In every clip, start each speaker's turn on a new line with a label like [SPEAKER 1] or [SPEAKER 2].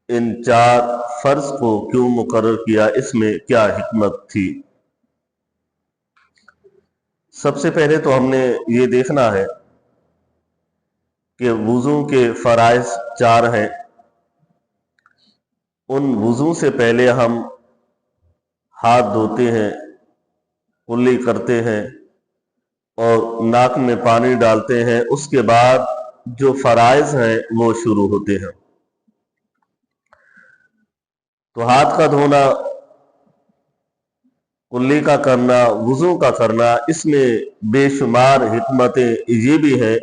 [SPEAKER 1] ان 4 فرض کو کیوں مقرر کیا، اس میں کیا حکمت تھی؟ سب سے پہلے تو ہم نے یہ دیکھنا ہے کہ وضو کے فرائض 4 ہیں۔ ان وضو سے پہلے ہم ہاتھ دھوتے ہیں، کلی کرتے ہیں اور ناک میں پانی ڈالتے ہیں، اس کے بعد جو فرائض ہیں وہ شروع ہوتے ہیں۔ تو ہاتھ کا دھونا، کلی کا کرنا، وضو کا کرنا، اس میں بے شمار حکمتیں یہ بھی ہے۔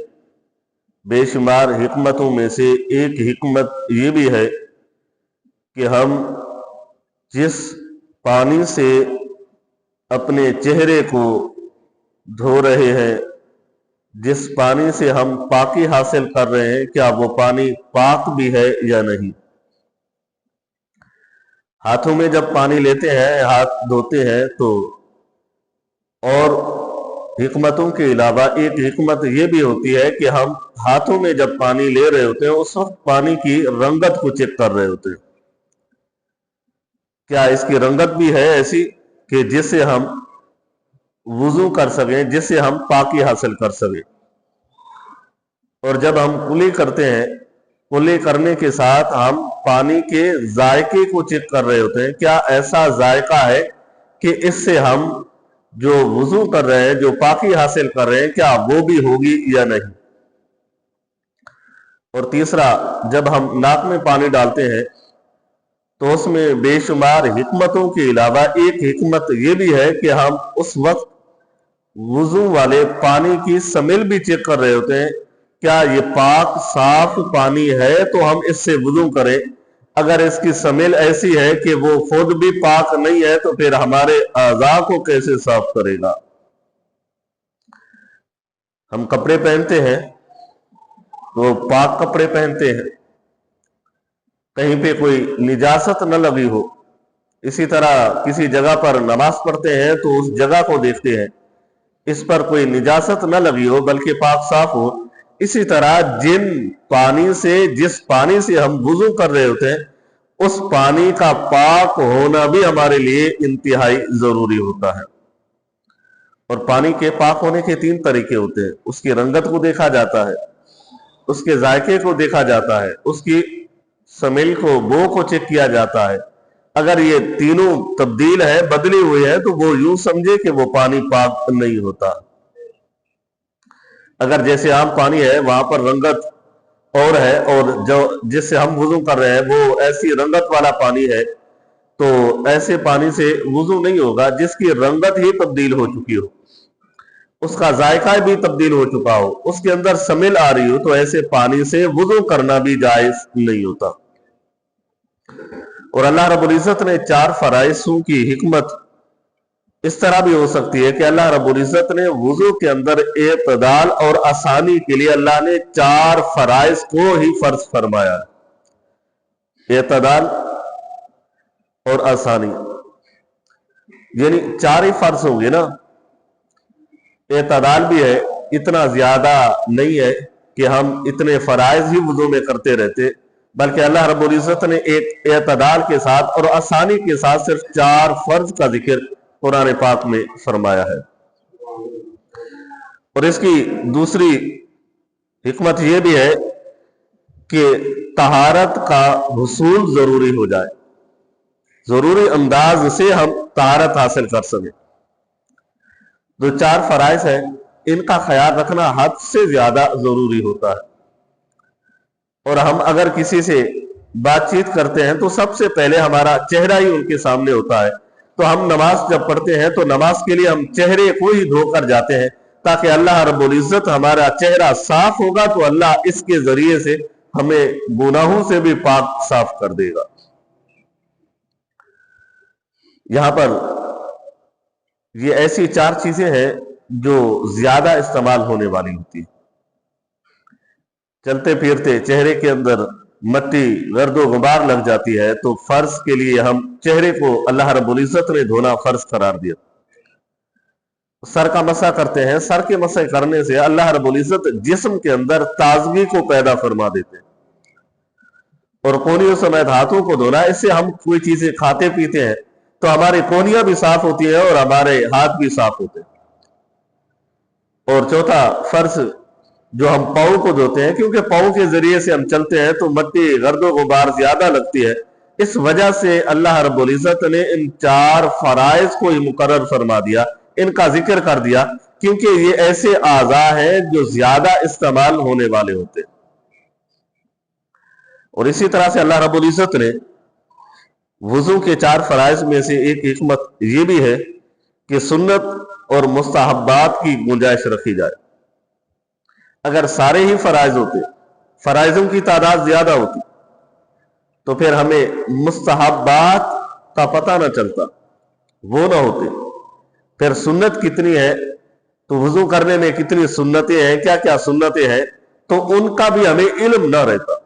[SPEAKER 1] بے شمار حکمتوں میں سے ایک حکمت یہ بھی ہے کہ ہم جس پانی سے اپنے چہرے کو دھو رہے ہیں، جس پانی سے ہم پاکی حاصل کر رہے ہیں، کیا وہ پانی پاک بھی ہے یا نہیں۔ ہاتھوں میں جب پانی لیتے ہیں، ہاتھ دھوتے ہیں، تو اور حکمتوں کے علاوہ ایک حکمت یہ بھی ہوتی ہے کہ ہم ہاتھوں میں جب پانی لے رہے ہوتے ہیں، اس وقت پانی کی رنگت کو چیک کر رہے ہوتے ہیں، کیا اس کی رنگت بھی ہے ایسی کہ جس سے ہم وضو کر سکیں، جس سے ہم پاکی حاصل کر سکیں۔ اور جب ہم کلی کرتے ہیں، کلی کرنے کے ساتھ ہم پانی کے ذائقے کو چیک کر رہے ہوتے ہیں، کیا ایسا ذائقہ ہے کہ اس سے ہم جو وضو کر رہے ہیں، جو پاکی حاصل کر رہے ہیں، کیا وہ بھی ہوگی یا نہیں۔ اور تیسرا، جب ہم ناک میں پانی ڈالتے ہیں تو اس میں بے شمار حکمتوں کے علاوہ ایک حکمت یہ بھی ہے کہ ہم اس وقت وضو والے پانی کی سمیل بھی چیک کر رہے ہوتے ہیں، کیا یہ پاک صاف پانی ہے تو ہم اس سے وضو کریں۔ اگر اس کی سمیل ایسی ہے کہ وہ خود بھی پاک نہیں ہے تو پھر ہمارے اعضاء کو کیسے صاف کرے گا۔ ہم کپڑے پہنتے ہیں تو پاک کپڑے پہنتے ہیں، کہیں پہ کوئی نجاست نہ لگی ہو۔ اسی طرح کسی جگہ پر نماز پڑھتے ہیں تو اس جگہ کو دیکھتے ہیں، اس پر کوئی نجاست نہ لگی ہو بلکہ پاک صاف ہو۔ اسی طرح جس پانی سے ہم وضو کر رہے ہوتے ہیں، اس پانی کا پاک ہونا بھی ہمارے لیے انتہائی ضروری ہوتا ہے۔ اور پانی کے پاک ہونے کے 3 طریقے ہوتے ہیں۔ اس کی رنگت کو دیکھا جاتا ہے، اس کے ذائقے کو دیکھا جاتا ہے، اس کی سمیل کو، بو کو چیک کیا جاتا ہے۔ اگر یہ تینوں تبدیل ہے، بدلی ہوئی ہے، تو وہ یوں سمجھے کہ وہ پانی پاک نہیں ہوتا۔ اگر جیسے عام پانی ہے، وہاں پر رنگت اور ہے، اور جو جس سے ہم وضو کر رہے ہیں وہ ایسی رنگت والا پانی ہے، تو ایسے پانی سے وضو نہیں ہوگا جس کی رنگت ہی تبدیل ہو چکی ہو، اس کا ذائقہ بھی تبدیل ہو چکا ہو، اس کے اندر سمیل آ رہی ہو، تو ایسے پانی سے وضو کرنا بھی جائز نہیں ہوتا۔ اور اللہ رب العزت نے 4 فرائضوں کی حکمت اس طرح بھی ہو سکتی ہے کہ اللہ رب العزت نے وضو کے اندر اعتدال اور آسانی کے لیے اللہ نے 4 فرائض کو ہی فرض فرمایا ہے۔ اعتدال اور آسانی، یعنی 4 ہی فرض ہوں گے نا۔ اعتدال بھی ہے، اتنا زیادہ نہیں ہے کہ ہم اتنے فرائض ہی وضو میں کرتے رہتے، بلکہ اللہ رب العزت نے ایک اعتدال کے ساتھ اور آسانی کے ساتھ صرف 4 فرض کا ذکر قرآن پاک میں فرمایا ہے۔ اور اس کی دوسری حکمت یہ بھی ہے کہ طہارت کا حصول ضروری ہو جائے، ضروری انداز سے ہم طہارت حاصل کر سکیں۔ جو 4 فرائض ہیں، ان کا خیال رکھنا حد سے زیادہ ضروری ہوتا ہے۔ اور ہم اگر کسی سے بات چیت کرتے ہیں تو سب سے پہلے ہمارا چہرہ ہی ان کے سامنے ہوتا ہے، تو ہم نماز جب پڑھتے ہیں تو نماز کے لیے ہم چہرے کو ہی دھو کر جاتے ہیں، تاکہ اللہ رب العزت ہمارا چہرہ صاف ہوگا تو اللہ اس کے ذریعے سے ہمیں گناہوں سے بھی پاک صاف کر دے گا۔ یہاں پر یہ ایسی 4 چیزیں ہیں جو زیادہ استعمال ہونے والی ہوتی ہیں۔ چلتے پھرتے چہرے کے اندر مٹی، گرد و غبار لگ جاتی ہے، تو فرض کے لیے ہم چہرے کو اللہ رب العزت نے دھونا فرض قرار دیا۔ سر کا مسح کرتے ہیں، سر کے مسح کرنے سے اللہ رب العزت جسم کے اندر تازگی کو پیدا فرما دیتے ہیں۔ اور कोहनियों समेत हाथों को धोना। इससे हम कोई चीजें खाते पीते हैं तो हमारी कोहनियां भी साफ होती है और हमारे हाथ भी साफ होते हैं। और चौथा फर्ज जो हम पाँव को धोते हैं, क्योंकि पाँव के जरिए से हम चलते हैं तो मट्टी गर्दो गुबार ज्यादा लगती है। इस वजह से अल्लाह रब्बुल इज्जत ने इन 4 फराइज को ही मुकर्रर फरमा दिया, इनका जिक्र कर दिया, क्योंकि ये ऐसे आज़ा हैं जो ज्यादा इस्तेमाल होने वाले होते हैं। और इसी तरह से अल्लाह रब्बुल इज्जत ने वुजू के 4 फराइज में से एक हिकमत ये भी है कि सुन्नत और मुस्तहब्बात की गुंजाइश रखी जाए। अगर सारे ही फराइज होते, फराइजों की तादाद ज्यादा होती, तो फिर हमें मुस्तहब्बात का पता ना चलता, वो ना होते। फिर सुन्नत कितनी है, तो वुजू करने में कितनी सुन्नतें हैं, क्या क्या सुन्नतें हैं, तो उनका भी हमें इल्म ना रहता।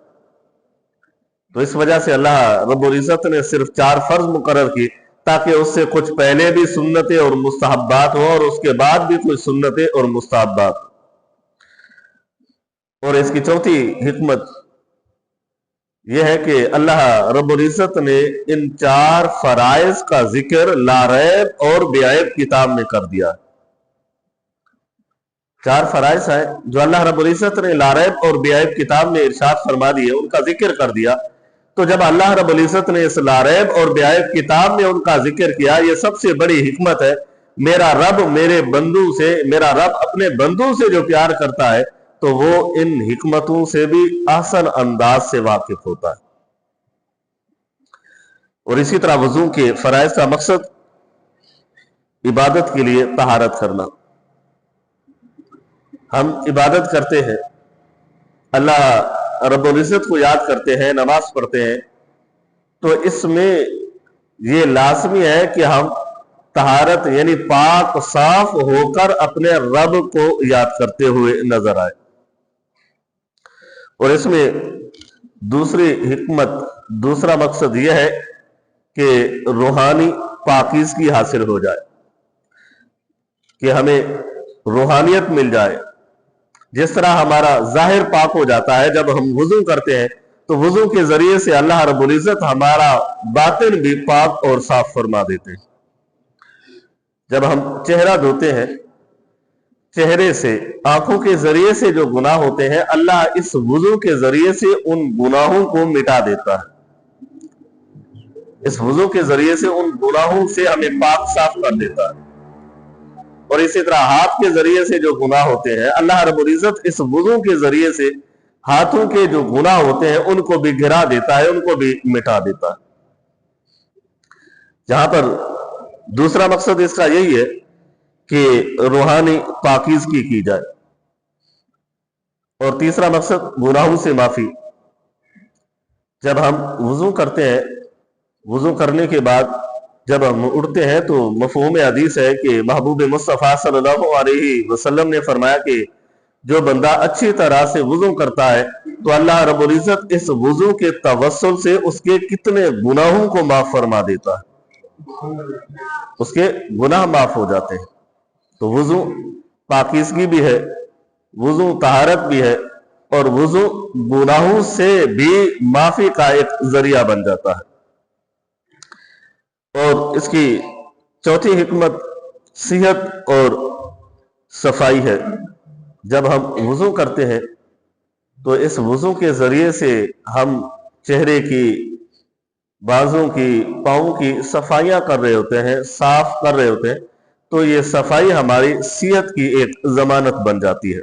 [SPEAKER 1] तो इस वजह से अल्लाह रब्बुल इज्जत ने सिर्फ 4 फर्ज मुकर्रर की, ताकि उससे कुछ पहले भी सुन्नतें और मुस्तहब्बात हो और उसके बाद भी कुछ सुन्नतें और मुस्तहब्बात। और इसकी चौथी हिकमत यह है कि अल्लाह रब्बुल इज्जत ने इन 4 फराइज का जिक्र लारैब और बेऐब किताब में कर दिया। 4 फराइज है जो अल्लाह रब्बुल इज्जत ने लारैब और बेऐब किताब में इरशाद फरमा दिए, उनका जिक्र कर दिया। तो जब अल्लाह रब्बुल इज्जत ने इस लारैब और बेऐब किताब में उनका जिक्र किया, यह सबसे बड़ी हिकमत है। मेरा रब मेरा रब अपने बंदू से जो प्यार करता है, तो वो इन हिकमतों से भी आसान अंदाज से वाकिफ होता है। और इसी तरह वुजू के फराइज का मकसद इबादत के लिए तहारत करना। हम इबादत करते हैं, अल्लाह रब्बुल इज्जत को याद करते हैं, नमाज पढ़ते हैं, तो इसमें यह लाजमी है कि हम तहारत यानी पाक साफ होकर अपने रब को याद करते हुए नजर आए। और इसमें दूसरी हिकमत, दूसरा मकसद यह है कि रूहानी पाकीज़गी हासिल हो जाए, कि हमें रूहानियत मिल जाए। जिस तरह हमारा जाहिर पाक हो जाता है जब हम वुजू करते हैं, तो वुजू के जरिए से अल्लाह रब्बुल इज्जत हमारा बातिन भी पाक और साफ फरमा देते हैं। जब हम चेहरा धोते हैं, चेहरे से, आंखों के जरिए से जो गुनाह होते हैं, अल्लाह इस वुजू के जरिए से उन गुनाहों को मिटा देता है। इस वुजू के जरिए से उन गुनाहों से हमें पाक साफ कर देता है। और इसी तरह हाथ के जरिए से जो गुनाह होते हैं, अल्लाह रब्बुल इज्जत इस वुजू के जरिए से हाथों के जो गुनाह होते हैं उनको भी गिरा देता है, उनको भी मिटा देता है। जहां पर दूसरा मकसद इसका यही है कि रूहानी पाकीज़गी की जाए। और तीसरा मकसद गुनाहों से माफी। जब हम वुजू करते हैं, वुजू करने के बाद जब हम उठते हैं, तो मफ़हूम हदीस है कि महबूब मुस्तफ़ा सल्लल्लाहु अलैहि वसल्लम ने फरमाया कि जो बंदा अच्छी तरह से वुजू करता है, तो अल्लाह रब्बुल इज्जत इस वुजू के तवस्सुल से उसके कितने गुनाहों को माफ फरमा देता है, उसके गुनाह माफ हो जाते हैं। तो वुजू पाकीज़गी भी है, वुजू तहारत भी है, और वुजू गुनाहों से भी माफी का एक जरिया बन जाता है। और इसकी चौथी हिकमत सेहत और सफाई है। जब हम वुजू करते हैं, तो इस वुजू के जरिए से हम चेहरे की, बाजों की, पाँव की सफाइयां कर रहे होते हैं, साफ कर रहे होते हैं। तो ये सफाई हमारी सेहत की एक जमानत बन जाती है।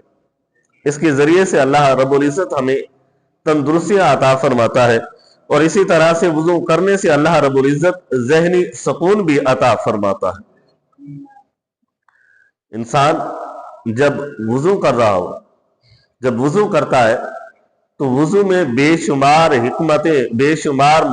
[SPEAKER 1] इसके जरिए से अल्लाह रब्बुल इज्जत हमें तंदुरुस्तियां अता फरमाता है। और इसी तरह से वुजू करने से अल्लाह रब्बुल इज्जत ज़हनी सुकून भी अता फरमाता है। इंसान जब वुजू कर रहा हो, जब वुजू करता है, तो वुजू में बेशुमार हिकमतें, बेशुमार